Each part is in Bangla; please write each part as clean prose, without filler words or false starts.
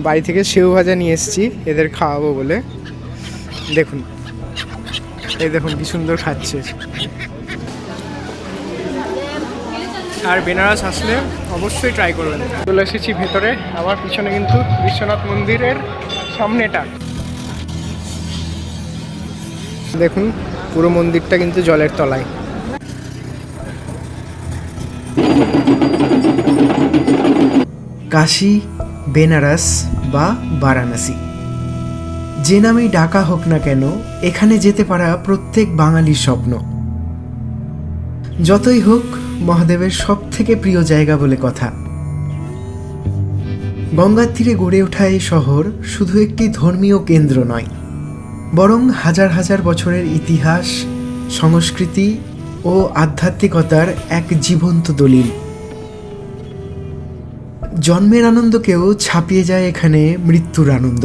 বাড়ি থেকে সেউ ভাজা নিয়ে এসেছি এদের খাওয়াবো বলে। দেখুন, এই দেখুন কি সুন্দর খাচ্ছে। আর বেনারস আসলে অবশ্যই ট্রাই করবেন। চলে এসেছি ভেতরে, আমার পিছনে কিন্তু বিশ্বনাথ মন্দিরের সামনেটা। দেখুন পুরো মন্দিরটা কিন্তু জলের তলায়। কাশী, বেনারস বা বারাণসী, যে নামেই ডাকা হোক না কেন, এখানে যেতে পারা প্রত্যেক বাঙালির স্বপ্ন। যতই হোক মহাদেবের সব থেকে প্রিয় জায়গা বলে কথা। গঙ্গার তীরে গড়ে ওঠা এই শহর শুধু একটি ধর্মীয় কেন্দ্র নয়, বরং হাজার হাজার বছরের ইতিহাস, সংস্কৃতি ও আধ্যাত্মিকতার এক জীবন্ত দলিল। জন্মের আনন্দকেও ছাপিয়ে যায় এখানে মৃত্যুর আনন্দ।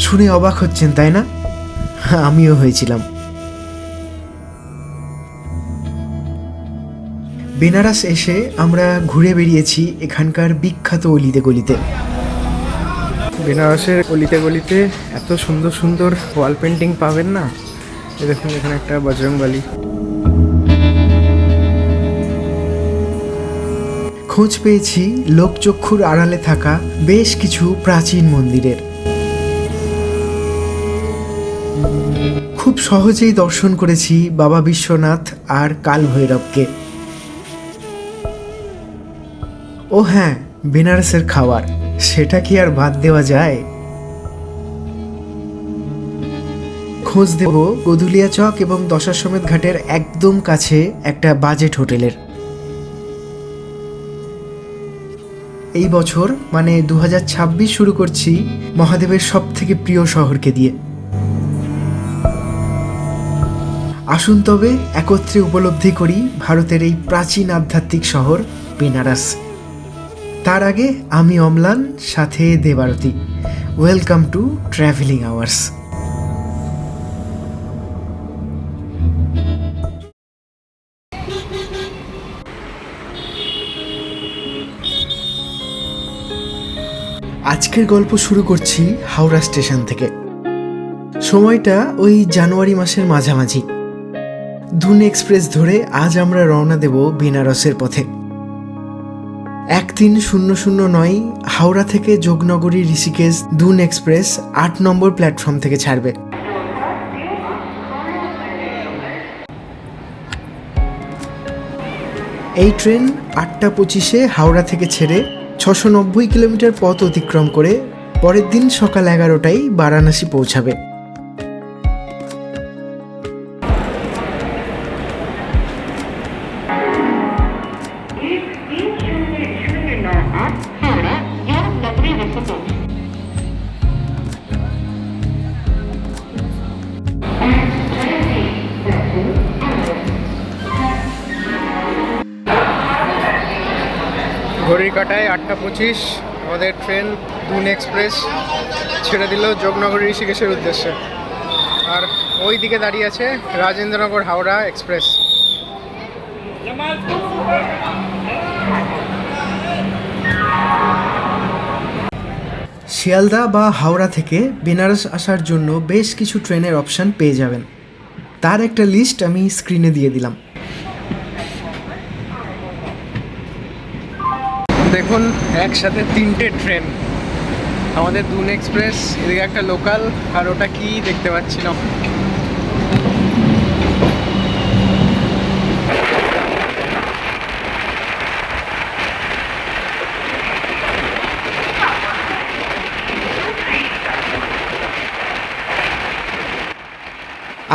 শুনে অবাক হচ্ছেন তাই না? আমিও হয়েছিলাম। বেনারস এসে আমরা ঘুরে বেরিয়েছি এখানকার বিখ্যাত অলিতে গলিতে। বেনারসের অলিতে গলিতে এত সুন্দর সুন্দর ওয়াল পেন্টিং পাবেন না। এই দেখুন এখানে একটা বজরংবলী। খোঁজ পেয়েছি লোকচক্ষুর আড়ালে থাকা বেশ কিছু প্রাচীন মন্দিরের। খুব সহজেই দর্শন করেছি বাবা বিশ্বনাথ আর কাল ভৈরবকে। ও হ্যাঁ, বেনারসের খাবার, সেটা কি আর বাদ দেওয়া যায়? খোঁজ দেব গদুলিয়া চক এবং দশাশ্বমেধ ঘাটের একদম কাছে একটা বাজেট হোটেলের। এই বছর মানে 2026 শুরু করছি মহাদেবের সব থেকে প্রিয় শহরকে দিয়ে। আসুন তবে একত্রে উপলব্ধি করি ভারতের এই প্রাচীন আধ্যাত্মিক শহর বেনারস। তার আগে আমি অম্লান, সাথে Debarati. Welcome to travelling hours. আজকের গল্প শুরু করছি হাওড়া স্টেশন থেকে। সময়টা ওই জানুয়ারি মাসের মাঝামাঝি। দুন এক্সপ্রেস ধরে আজ আমরা রওনা দেব বেনারসের পথে। 1300 হাওড়া থেকে যোগনগরী ঋষিকেশ দুন এক্সপ্রেস 8 নম্বর প্ল্যাটফর্ম থেকে ছাড়বে। এই ট্রেন 8টা 25-এ হাওড়া থেকে ছেড়ে 690 কিলোমিটার পথ অতিক্রম করে পরের দিন সকাল 11টায় বারাণসী পৌঁছাবে। ঘড়ির কাটায় 8টা 25, আমাদের ট্রেন দুন এক্সপ্রেস ছেড়ে দিল যোগনগরী ঋষিকেশের উদ্দেশ্যে। আর ওই দিকে দাঁড়িয়ে আছে রাজেন্দ্রনগর হাওড়া এক্সপ্রেস। শিয়ালদা বা হাওড়া থেকে বেনারস আসার জন্য বেশ কিছু ট্রেনের অপশান পেয়ে যাবেন। তার একটা লিস্ট আমি স্ক্রিনে দিয়ে দিলাম। দেখুন একসাথে 3টে ট্রেন। আমাদের দুন এক্সপ্রেস, এদিকে একটা লোকাল, আর ওটা কি দেখতে পাচ্ছি না।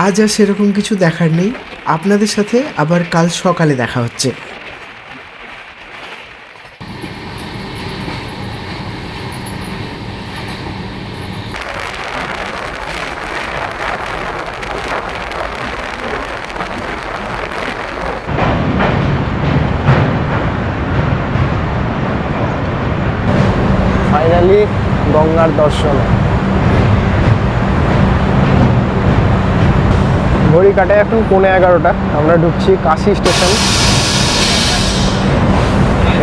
আজ আর সেরকম কিছু দেখার নেই। আপনাদের সাথে আবার কাল সকালে দেখা হচ্ছে। ফাইনালি গঙ্গার দর্শন। ঘড়ি কাটায় এখন 11:15। আমরা ঢুকছি কাশী স্টেশন,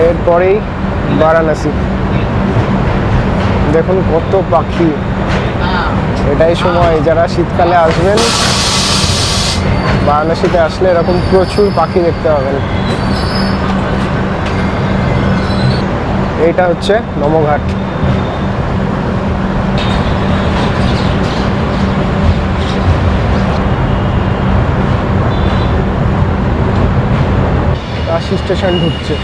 এরপরেই বারাণসী। দেখুন কত পাখি, এটাই সময় যারা শীতকালে আসবেন বারাণসীতে আসলে এরকম প্রচুর পাখি দেখতে পাবেন। এইটা হচ্ছে নমঘাট। কাশি স্টেশন ঢুকছে।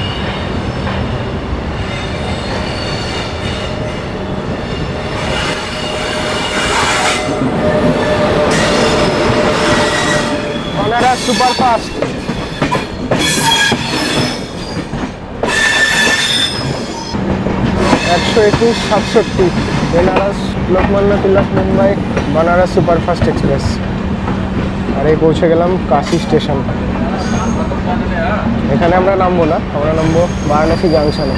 বানারস সুপারফাস্ট। একশো 21-67 বেনারস লোকমান্য তিলক মুম্বাই বানারস সুপারফাস্ট এক্সপ্রেস। আর এই পৌঁছে গেলাম কাশি স্টেশন। এখানে আমরা নামবো না, আমরা নামবো বারাণসী জাংশনে।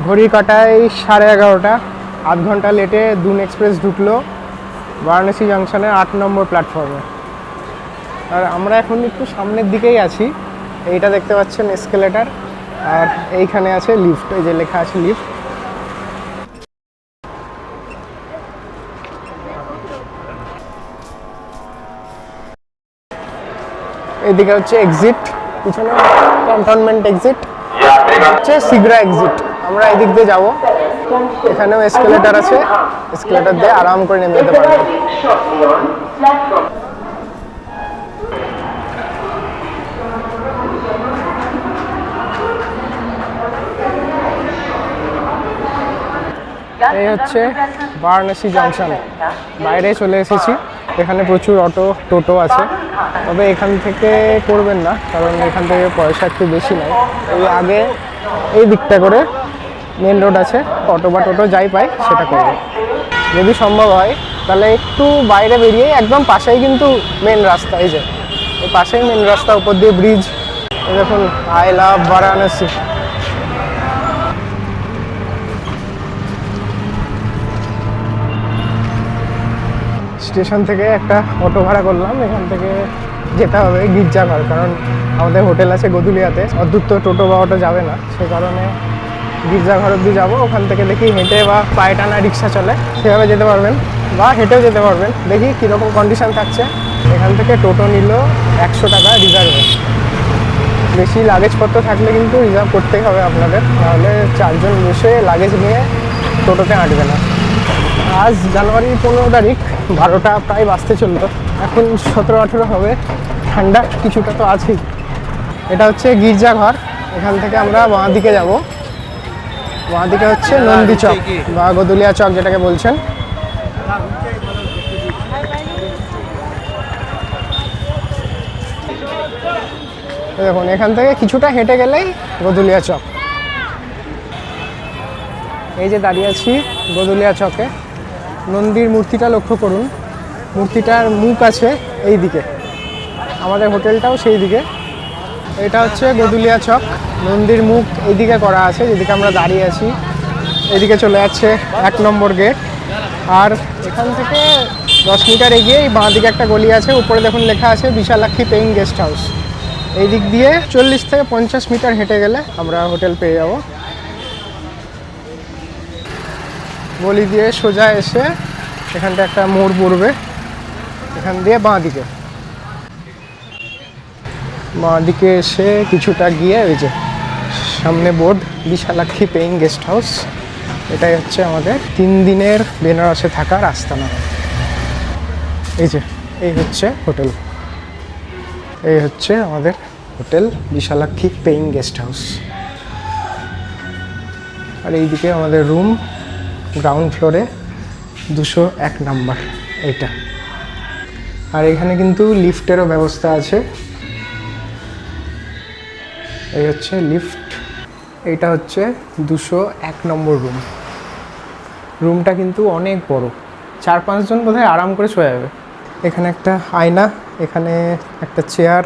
ঘড়ি কাটায় 11:30, আধ ঘন্টা লেটে দুন এক্সপ্রেস ঢুকলো বারাণসী জাংশনের 8 নম্বর প্ল্যাটফর্মে। আর আমরা এখন একটু সামনের দিকেই আছি। এইটা দেখতে পাচ্ছেন এসকেলেটার, আর এইখানে আছে লিফট, এই যে লেখা আছে লিফট। এইদিকে হচ্ছে এক্সিট, পিছনে ক্যান্টনমেন্ট এক্সিট, হচ্ছে সিগরা এক্সিট। আমরা এদিক দিয়ে যাবো। এখানেও এসকেলেটার আছে, এসকেলেটার দিয়ে আরাম করে নেমে যেতে পারবো। এই হচ্ছে বারাণসী জাংশন। বাইরে চলে এসেছি। এখানে প্রচুর অটো টোটো আছে, তবে এখান থেকে করবেন না, কারণ এখান থেকে পয়সা একটু বেশি নেয়। এই আগে এই দিকটা করে মেন রোড আছে, অটো বা টোটো যাই পায় সেটা করবে। যদি সম্ভব হয় তাহলে একটু বাইরে বেরিয়ে একদম পাশেই কিন্তু মেন রাস্তা, এই যে এই পাশেই মেন রাস্তা, উপর দিয়ে ব্রিজ। দেখুন আই লাভ বারাণসী। স্টেশন থেকে একটা অটো ভাড়া করলাম, এখান থেকে যেতে হবে গির্জাঘর, কারণ আমাদের হোটেল আছে গদুলিয়াতে, অদ্ভুত টোটো বা অটো যাবে না, সে কারণে গির্জাঘর অব্দি যাবো। ওখান থেকে দেখি হেঁটে বা পায়ে টানা রিক্সা চলে সেভাবে যেতে পারবেন, বা হেঁটেও যেতে পারবেন, দেখি কীরকম কন্ডিশন থাকছে। এখান থেকে টোটো নিল 100 টাকা রিজার্ভে। বেশি লাগেজপত্র থাকলে কিন্তু রিজার্ভ করতেই হবে আপনাদের, নাহলে 4 জন বসে লাগেজ নিয়ে টোটোতে আঁটবে না। আজ জানুয়ারি 15 তারিখ, 12টা প্রায় বাজতে চললো, এখন 17-18 হবে। ঠান্ডা কিছুটা তো আছেই। এটা হচ্ছে গির্জাঘর। এখান থেকে আমরা বাঁ দিকে যাব। বাঁ দিকে হচ্ছে নন্দী চক বা গদুলিয়া চক যেটাকে বলছেন। দেখুন এখান থেকে কিছুটা হেঁটে গেলেই গদুলিয়া চক। এই যে দাঁড়িয়ে আছি গদুলিয়া চকে, নন্দীর মূর্তিটা লক্ষ্য করুন। মূর্তিটার মুখ আছে এই দিকে, আমাদের হোটেলটাও সেই দিকে। এটা হচ্ছে গদুলিয়া চক, নন্দীর মুখ এইদিকে করা আছে, যেদিকে আমরা দাঁড়িয়ে আছি। এদিকে চলে যাচ্ছে 1 নম্বর গেট। আর এখান থেকে 10 মিটার এগিয়ে এই বাঁ দিকে একটা গলি আছে, উপরে দেখুন লেখা আছে বিশালাক্ষী পেইং গেস্ট হাউস। এই দিক দিয়ে 40 থেকে 50 মিটার হেঁটে গেলে আমরা হোটেল পেয়ে যাব। গলি দিয়ে সোজা এসে এখানটা একটা মোড় পড়বে, এখান দিয়ে বাঁ দিকে এসে কিছুটা গিয়ে ওই যে সামনে board Bishalakshi paying guest house. এটাই হচ্ছে আমাদের 3 দিনের বেনারসে থাকার আস্তানা। এই যে এই হচ্ছে হোটেল, এই হচ্ছে আমাদের hotel Vishalakshi paying guest house. আর এইদিকে আমাদের রুম, গ্রাউন্ড ফ্লোরে 201 নাম্বার এইটা। আর এখানে কিন্তু লিফটেরও ব্যবস্থা আছে। এই হচ্ছে লিফট। এইটা হচ্ছে 201 নম্বর রুম। রুমটা কিন্তু অনেক বড়, 4-5 জন বোধহয় আরাম করে শোয়া যাবে। এখানে একটা আয়না, এখানে একটা চেয়ার,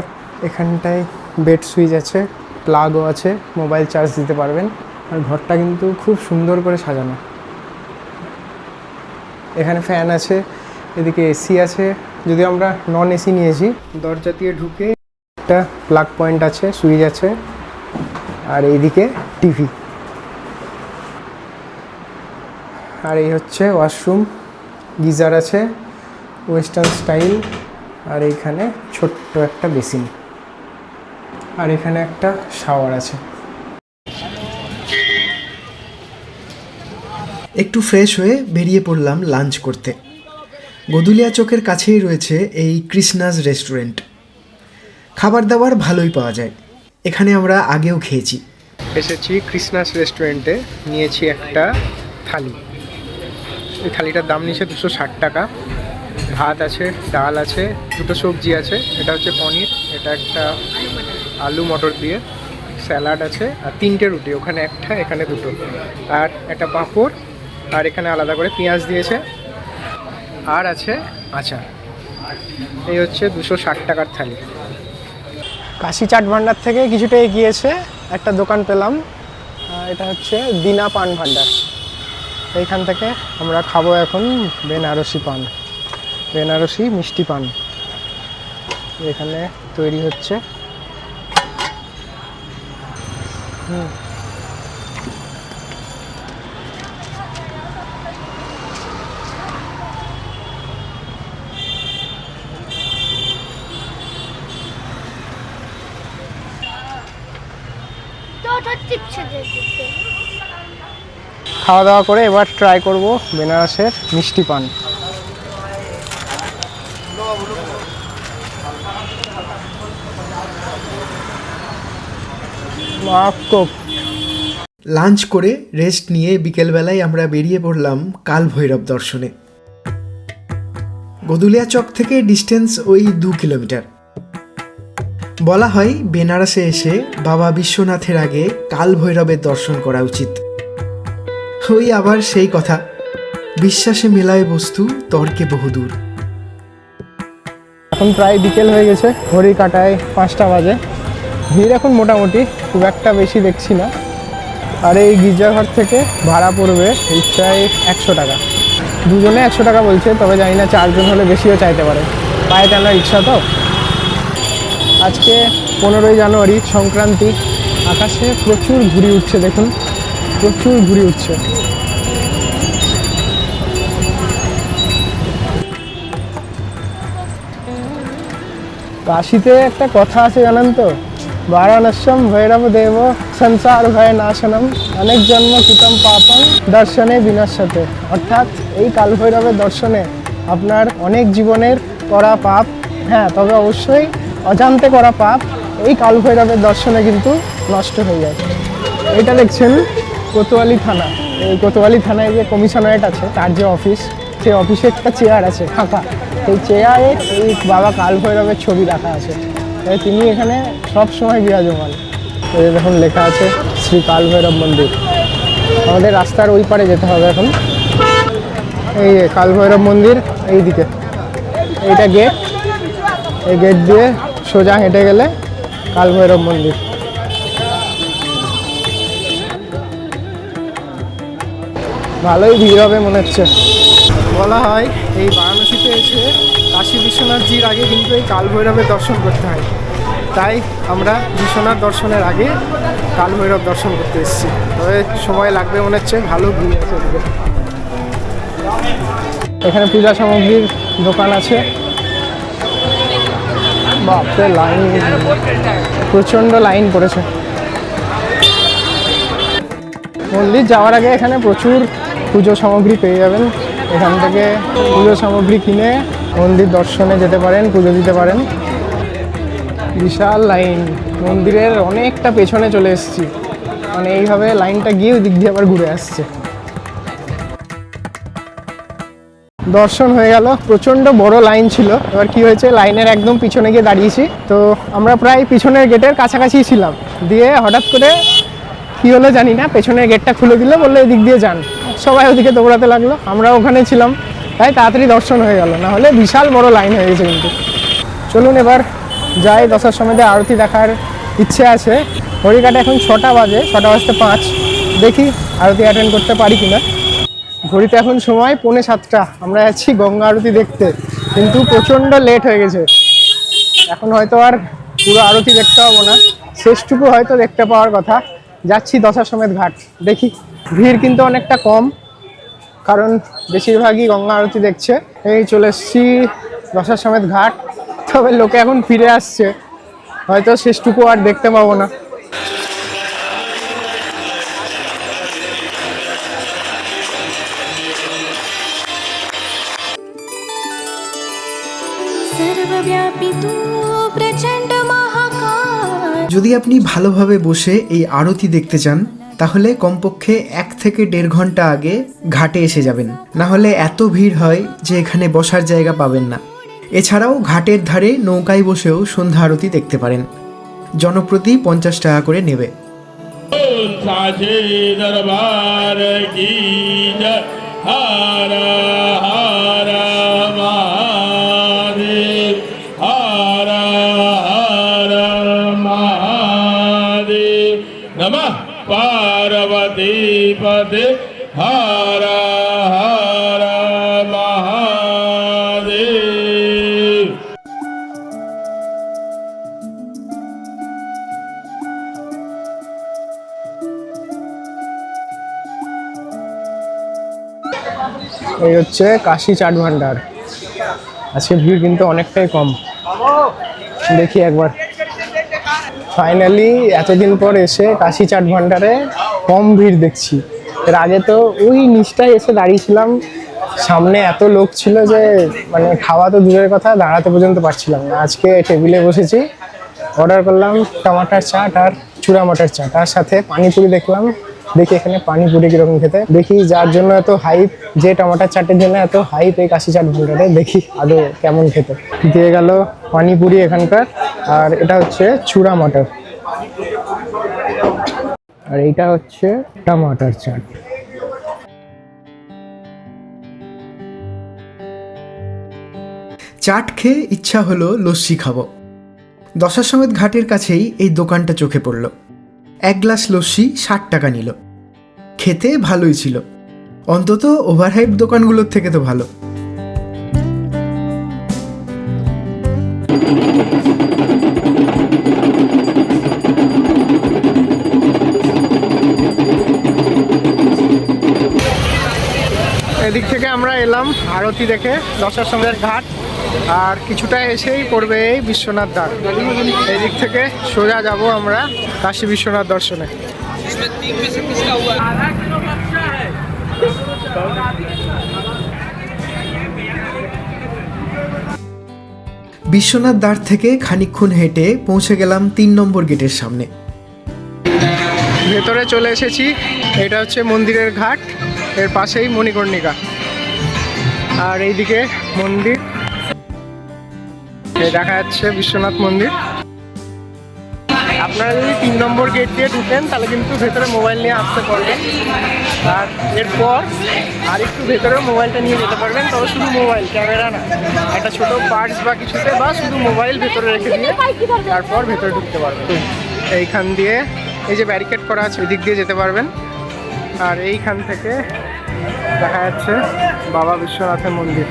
এখানটায় বেড সুইচ আছে, প্লাগও আছে, মোবাইল চার্জ দিতে পারবেন। আর ঘরটা কিন্তু খুব সুন্দর করে সাজানো। এখানে ফ্যান আছে, এদিকে এসি আছে, যদি আমরা নন এসি নিয়েছি। দরজা দিয়ে ঢুকে একটা প্লাগ পয়েন্ট আছে, সুইচ আছে, আর এইদিকে টিভি। আর এই হচ্ছে ওয়াশরুম, গিজার আছে ওয়েস্টার্ন স্টাইল, আর এইখানে ছোট্ট একটা বেসিন, আর এখানে একটা শাওয়ার আছে। একটু ফ্রেশ হয়ে বেরিয়ে পড়লাম লাঞ্চ করতে। গদুলিয়া চকের কাছেই রয়েছে এই কৃষ্ণাজ রেস্টুরেন্ট। খাবার দাবার ভালোই পাওয়া যায়, এখানে আমরা আগেও খেয়েছি। এসেছি কৃষ্ণাস রেস্টুরেন্টে, নিয়েছি একটা থালি। এই থালিটার দাম নিয়েছে 260 টাকা। ভাত আছে, ডাল আছে, দুটো সবজি আছে, এটা হচ্ছে পনির, এটা একটা আলু মটর দিয়ে, স্যালাড আছে, আর 3টে রুটি, ওখানে একটা এখানে দুটো, আর একটা পাঁপড়, আর এখানে আলাদা করে পেঁয়াজ দিয়েছে, আর আছে আচার। এই হচ্ছে 260 টাকার থালি। কাশি চাট ভান্ডার থেকে কিছুটা এগিয়েছে একটা দোকান পেলাম, এটা হচ্ছে দিনা পান ভান্ডার। এইখান থেকে আমরা খাবো এখন বেনারসি পান, বেনারসি মিষ্টি পান। এখানে তৈরি হচ্ছে। খাওয়া দাওয়া করে এবার ট্রাই করব বেনারসের মিষ্টি পান। লাঞ্চ করে রেস্ট নিয়ে বিকেলবেলায় আমরা বেরিয়ে পড়লাম কাল ভৈরব দর্শনে। গদুলিয়া চক থেকে ডিস্টেন্স ওই 2 কিলোমিটার। বলা হয় বেনারসে এসে বাবা বিশ্বনাথের আগে কাল ভৈরবের দর্শন করা উচিত। ওই আবার সেই কথা, বিশ্বাসে মেলায় বস্তু, তর্কে বহুদূর। এখন প্রায় বিকেল হয়ে গেছে, ঘড়ি কাটায় 5টা বাজে। ভিড় এখন মোটামুটি খুব একটা বেশি দেখছি না। আর এই গির্জাঘর থেকে ভাড়া পড়বে রিক্সায় 100 টাকা, দুজনে 100 টাকা বলছে, তবে জানি না 4 জন হলে বেশিও চাইতে পারে, পায়ে টানা রিক্সা তো। আজকে 15ই জানুয়ারি, সংক্রান্তি, আকাশে প্রচুর ঘুড়ি উঠছে, দেখুন প্রচুর ঘুড়ি উঠছে। কাশিতে একটা কথা আছে জানেন তো, বারাণস্যম ভৈরব দেব সংসার ভয় নাশনম অনেক জন্ম কৃতম পাপম দর্শনে বিনশ্যতে। অর্থাৎ এই কাল ভৈরবের দর্শনে আপনার অনেক জীবনের করা পাপ, হ্যাঁ তবে অবশ্যই অজান্তে করা পাপ, এই কাল ভৈরবের দর্শনে কিন্তু নষ্ট হয়ে যায়। এটা দেখছেন কোতোয়ালি থানা। এই কোতোয়ালি থানায় যে কমিশনারেট আছে, তার যে অফিস, সেই অফিসে একটা চেয়ার আছে ফাঁকা, সেই চেয়ারে এই বাবা কাল ভৈরবের ছবি রাখা আছে। তাই তিনি এখানে সব সময় বিরাজমান। এই দেখুন লেখা আছে শ্রী কাল ভৈরব মন্দির। আমাদের রাস্তার ওই পারে যেতে হবে এখন। এই কাল ভৈরব মন্দির এইদিকে, এইটা গেট, এই গেট দিয়ে সোজা হেঁটে গেলে কাল ভৈরব মন্দির। ভালোই ভিড় হবে মনে হচ্ছে। বলা হয় এই বারাণসীতে এসে কাশী বিশ্বনাথজির আগে কিন্তু এই কাল ভৈরবের দর্শন করতে হয়, তাই আমরা বিশ্বনাথ দর্শনের আগে কাল ভৈরব দর্শন করতে এসেছি। তবে সময় লাগবে মনে হচ্ছে, ভালো ভিড় আছে এদিকে। এখানে পূজা সামগ্রীর দোকান আছে। বাপরে লাইন, প্রচণ্ড লাইন পড়েছে। মন্দির যাওয়ার আগে এখানে প্রচুর পুজো সামগ্রী পেয়ে যাবেন। এখান থেকে পুজো সামগ্রী কিনে মন্দির দর্শনে যেতে পারেন, পুজো দিতে পারেন। বিশাল লাইন, মন্দিরের অনেকটা পেছনে চলে এসেছি, মানে এইভাবে লাইনটা গিয়ে ওই দিক দিয়ে আবার ঘুরে আসছে। দর্শন হয়ে গেল, প্রচণ্ড বড় লাইন ছিল। এবার কি হয়েছে, লাইনের একদম পিছনে গিয়ে দাঁড়িয়েছি, তো আমরা প্রায় পিছনের গেটের কাছাকাছি ছিলাম, দিয়ে হঠাৎ করে কি হলো জানি না, পেছনের গেটটা খুলে দিল, বললো এদিক দিয়ে যান। সবাই ওদিকে দৌড়াতে লাগলো, আমরা ওখানে ছিলাম, তাই তাড়াতাড়ি দর্শন হয়ে গেল, না হলে বিশাল বড় লাইন হয়ে গেছে। কিন্তু চলুন এবার যাই, দশার সময়তে আরতি দেখার ইচ্ছে আছে। ঘড়িকাটা এখন 6টা বাজে, 6টা বাজতে 5, দেখি আরতি অ্যাটেন্ড করতে পারি কিনা। ঘড়িতে এখন সময় 6:45, আমরা যাচ্ছি গঙ্গা আরতি দেখতে, কিন্তু প্রচণ্ড লেট হয়ে গেছে, এখন হয়তো আর পুরো আরতি দেখতে পাবো না, শেষটুকু হয়তো দেখতে পাওয়ার কথা। যাচ্ছি দশাশ্বমেধ ঘাট, দেখি। ভিড় কিন্তু অনেকটা কম, কারণ বেশিরভাগই গঙ্গা আরতি দেখছে। এই চলে এসেছি দশাশ্বমেধ ঘাট, তবে লোকে এখন ফিরে আসছে, হয়তো শেষটুকু আর দেখতে পাবো না। सर्वव्यापी तू प्रचंड महाकाय। যদি আপনি ভালোভাবে বসে এই আরতি দেখতে চান তাহলে কমপক্ষে 1 থেকে 1.5 ঘন্টা আগে ঘাটে এসে যাবেন, না হলে এত ভিড় হয় যে এখানে বসার জায়গা পাবেন না। এছাড়াও ঘাটের ধারে নৌকায় বসেও সন্ধ্যা আরতি দেখতে পারেন। জনপ্রতি 50 টাকা করে নেবে। साचे दरबार की जय। हर हर महादेव, हर हर महादेव। नमः पार्वती पते, हर हर महादेव। এই হচ্ছে কাশী চাট ভান্ডার। আজকে ভিড় কিন্তু অনেকটাই কম, দেখি একবার। ফাইনালি এতদিন পর এসে কাশী চাট ভান্ডারে কম ভিড় দেখছি। এর আগে তো ওই নিচটায় এসে দাঁড়িয়েছিলাম, সামনে এত লোক ছিল যে মানে খাওয়া তো দূরের কথা, দাঁড়াতে পর্যন্ত পারছিলাম না। আজকে টেবিলে বসেছি, অর্ডার করলাম টমাটার চাট আর চূড়া মটর চাট, তার সাথে পানিপুরি দেখলাম। দেখি এখানে পানিপুরি কিরকম খেতে, দেখি যার জন্য এত হাইপ, যে টমাটার চাটের জন্য এত হাইপ এই কাশী চাট ভান্ডারে, দেখি আদৌ কেমন খেতে। দিয়ে গেল পানিপুরি এখানকার, আর এটা হচ্ছে চূড়া মটর, আর এইটা হচ্ছে টমাটার চাট। চাট খেয়ে ইচ্ছা হলো লস্যি খাবো। দশাশ্বমেধ ঘাটের কাছেই এই দোকানটা চোখে পড়ল। 1 গ্লাস লস্যি 60 টাকা নিল। খেতে ভালোই ছিল, অন্তত ওভারহাইপ দোকানগুলোর থেকে তো ভালো। এদিক থেকে আমরা এলাম আরতি দেখে দশাশ্বমেধ ঘাট, আর কিছুটা এসেই পড়বে এই বিশ্বনাথ দ্বার। এদিক থেকে সোজা যাব আমরা কাশী বিশ্বনাথ দর্শনে। বিশ্বনাথ দ্বার থেকে খানিকক্ষণ হেঁটে পৌঁছে গেলাম 3 নম্বর গেটের সামনে। ভেতরে চলে এসেছি, এটা হচ্ছে মন্দিরের ঘাট, এর পাশেই মণিকর্ণিকা, আর এইদিকে মন্দির, এই দেখা যাচ্ছে বিশ্বনাথ মন্দির। আপনারা যদি 3 নম্বর গেট দিয়ে ঢুকেন তাহলে কিন্তু ভেতরে মোবাইল নিয়ে আসতে পারবেন, আর এরপর আর একটু ভেতরে মোবাইলটা নিয়ে যেতে পারবেন, তবে শুধু মোবাইল, ক্যামেরা না, একটা ছোটো পার্স বা কিছুতে, বা শুধু মোবাইল ভেতরে রেখে দিয়ে তারপর ভেতরে ঢুকতে পারবেন। এইখান দিয়ে এই যে ব্যারিকেড করা আছে, এদিক দিয়ে যেতে পারবেন। আর এইখান থেকে দেখা যাচ্ছে বাবা বিশ্বনাথের মন্দির।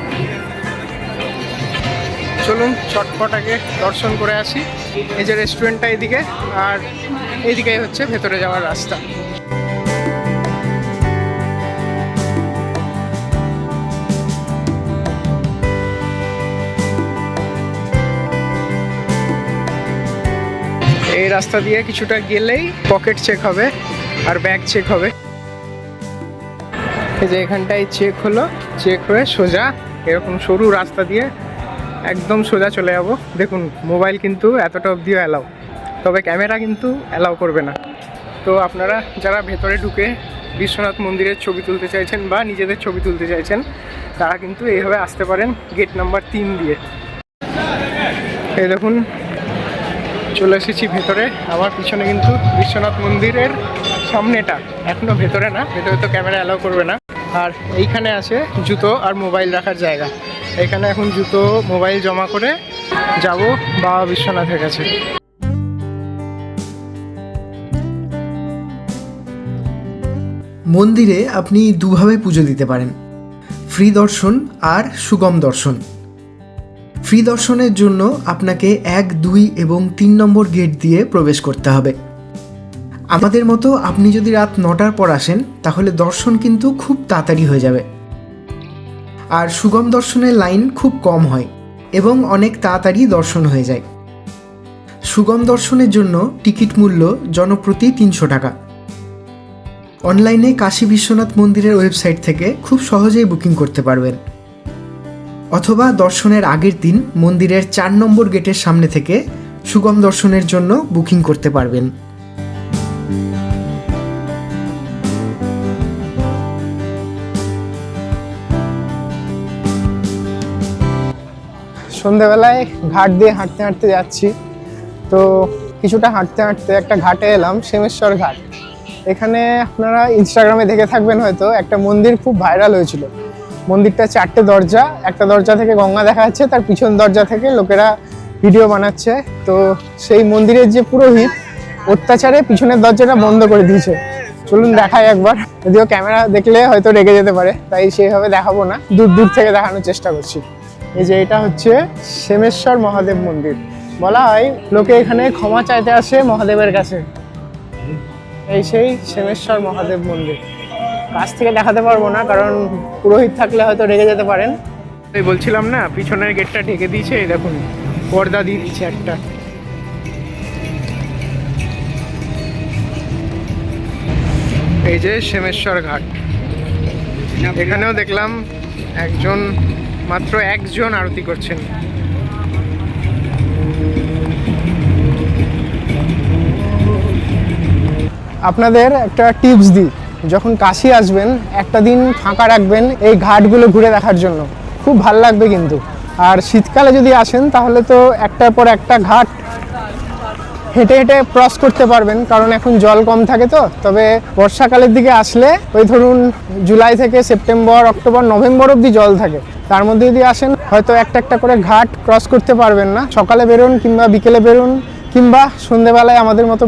চলুন চটপট আগে দর্শন করে আসি। এই যে রেস্টুরেন্টটা এদিকে, আর এইদিকেই হচ্ছে ভেতরে যাওয়ার রাস্তা। এই রাস্তা দিয়ে কিছুটা গেলেই পকেট চেক হবে আর ব্যাগ চেক হবে। এই যে এখানটায় চেক হলো, চেক হয়ে সোজা এরকম সরু রাস্তা দিয়ে একদম সোজা চলে যাব। দেখুন মোবাইল কিন্তু এতটা অবধিও অ্যালাউ, তবে ক্যামেরা কিন্তু অ্যালাউ করবে না। তো আপনারা যারা ভেতরে ঢুকে বিশ্বনাথ মন্দিরের ছবি তুলতে চাইছেন বা নিজেদের ছবি তুলতে চাইছেন, তারা কিন্তু এইভাবে আসতে পারেন গেট নাম্বার 3 দিয়ে। এই দেখুন চলে এসেছি ভেতরে, আমার পিছনে কিন্তু বিশ্বনাথ মন্দিরের সামনেটা, এখনো ভেতরে না, ভেতরে তো ক্যামেরা অ্যালাউ করবে না। আর এইখানে আছে জুতো আর মোবাইল রাখার জায়গা, এখানে এখন জুতো মোবাইল জমা করে যাব বাবা বিশ্বনাথের কাছে। মন্দিরে আপনি দুভাবে পুজো দিতে পারেন, ফ্রি দর্শন আর সুগম দর্শন। ফ্রি দর্শনের জন্য আপনাকে 1, 2 এবং 3 নম্বর গেট দিয়ে প্রবেশ করতে হবে। আমাদের মতো আপনি যদি রাত 9টার পর আসেন তাহলে দর্শন কিন্তু খুব তাড়াতাড়ি হয়ে যাবে। আর সুগম দর্শনের লাইন খুব কম হয় এবং অনেক তাড়াতাড়ি দর্শন হয়ে যায়। সুগম দর্শনের জন্য টিকিট মূল্য জনপ্রতি 300 টাকা। অনলাইনে কাশী বিশ্বনাথ মন্দিরের ওয়েবসাইট থেকে খুব সহজেই বুকিং করতে পারবেন, অথবা দর্শনের আগের দিন মন্দিরের 4 নম্বর গেটের সামনে থেকে সুগম দর্শনের জন্য বুকিং করতে পারবেন। সন্ধেবেলায় ঘাট দিয়ে হাঁটতে হাঁটতে যাচ্ছি, তো কিছুটা হাঁটতে হাঁটতে একটা ঘাটে এলাম, সেমেশ্বর ঘাট। এখানে আপনারা ইনস্টাগ্রামে দেখে থাকবেন হয়তো, একটা মন্দির খুব ভাইরাল হয়েছিল। মন্দিরটা 4টে দরজা, একটা দরজা থেকে গঙ্গা দেখা যাচ্ছে, তার পিছন দরজা থেকে লোকেরা ভিডিও বানাচ্ছে। তো সেই মন্দিরের যে পুরোহিত অত্যাচারে পিছনের দরজাটা বন্ধ করে দিয়েছে। চলুন দেখাই একবার, যদিও ক্যামেরা দেখলে হয়তো রেগে যেতে পারে, তাই সেইভাবে দেখাবো না, দূর দূর থেকে দেখানোর চেষ্টা করছি। এই যে এটা হচ্ছে সেমেশ্বর মহাদেব মন্দির। বলা হয় লোকে এখানে ক্ষমা চাইতে আসে মহাদেবের কাছে। এই সেই সেমেশ্বর মহাদেব মন্দির। কাছ থেকে দেখাতে পারবো না, কারণ পুরোহিত থাকলে হয়তো রেগে যেতে পারেন। এই বলছিলাম না, পিছনের গেটটা ঢেকে দিয়েছে, এই দেখুন পর্দা দিয়ে দিচ্ছে একটা। এই যে সেমেশ্বর ঘাট, এখানেও দেখলাম মাত্র একজন আরতি করছেন। আপনাদের একটা টিপস দিই, যখন কাশী আসবেন একটা দিন ফাঁকা রাখবেন এই ঘাটগুলো ঘুরে দেখার জন্য, খুব ভাল লাগবে কিন্তু। আর শীতকালে যদি আসেন তাহলে তো একটার পর একটা ঘাট হেঁটে হেঁটে ক্রস করতে পারবেন, কারণ এখন জল কম থাকে। তো তবে বর্ষাকালের দিকে আসলে ওই ধরুন জুলাই থেকে সেপ্টেম্বর, অক্টোবর, নভেম্বর অবধি জল থাকে। তার মধ্যে যদি আসেন হয়তো একটা একটা করে ঘাট ক্রস করতে পারবেন না। সকালে বেরোন কিংবা বিকেলে বেরোন কিংবা সন্ধেবেলায় আমাদের মতো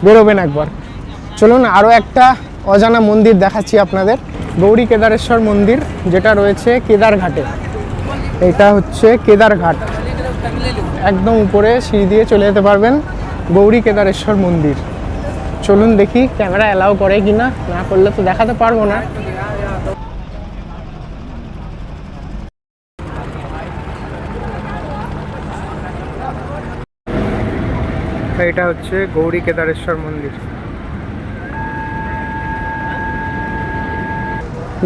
বেরোবেন একবার। চলুন আরও একটা অজানা মন্দির দেখাচ্ছি আপনাদের, গৌরী কেদারেশ্বর মন্দির, যেটা রয়েছে কেদারঘাটে। এটা হচ্ছে কেদারঘাট, একদম উপরে সিঁড়ি দিয়ে চলে যেতে পারবেন গৌরী কেদারেশ্বর মন্দির। চলুন দেখি ক্যামেরা অ্যালাউ করে কিনা, না করলে তো দেখাতে পারবো না। এটা হচ্ছে গৌরী কেদারেশ্বর মন্দির।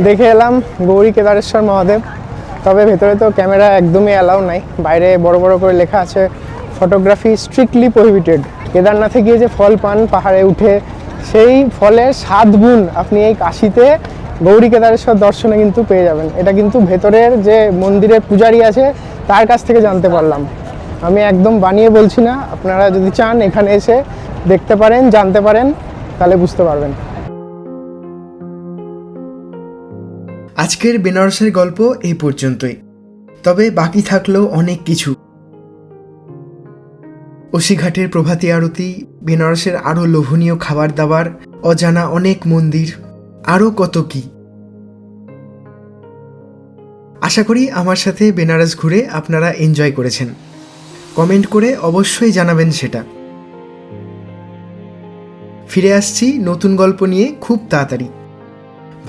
দেখে এলাম গৌরী কেদারেশ্বর মহাদেব, তবে ভেতরে তো ক্যামেরা একদমই অ্যালাউ নাই। বাইরে বড় বড় করে লেখা আছে ফটোগ্রাফি স্ট্রিক্টলি প্রহিবিটেড। কেদারনাথে গিয়ে যে ফল পান পাহাড়ে উঠে, সেই ফলের 7 গুণ আপনি এই কাশীতে গৌরী কেদারেশ্বর দর্শনে কিন্তু পেয়ে যাবেন। এটা কিন্তু ভেতরের যে মন্দিরের পূজারী আছে তার কাছ থেকে জানতে পারলাম, আমি একদম বানিয়ে বলছি না। আপনারা যদি চান এখানে এসে দেখতে পারেন, জানতে পারেন, তাহলে বুঝতে পারবেন। আজকের বেনারসের গল্প এই পর্যন্তই, তবে বাকি থাকলো অনেক কিছু। ওসিঘাটের প্রভাতী আরতি, বেনারসের আরও লোভনীয় খাবার দাবার, অজানা অনেক মন্দির, আরও কত কি। আশা করি আমার সাথে বেনারস ঘুরে আপনারা এনজয় করেছেন। কমেন্ট করে অবশ্যই জানাবেন সেটা। ফিরে আসছি নতুন গল্প নিয়ে খুব তাড়াতাড়ি।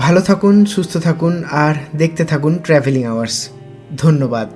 ভালো থাকুন, সুস্থ থাকুন আর দেখতে থাকুন ট্র্যাভেলিং আওয়ার্স। ধন্যবাদ।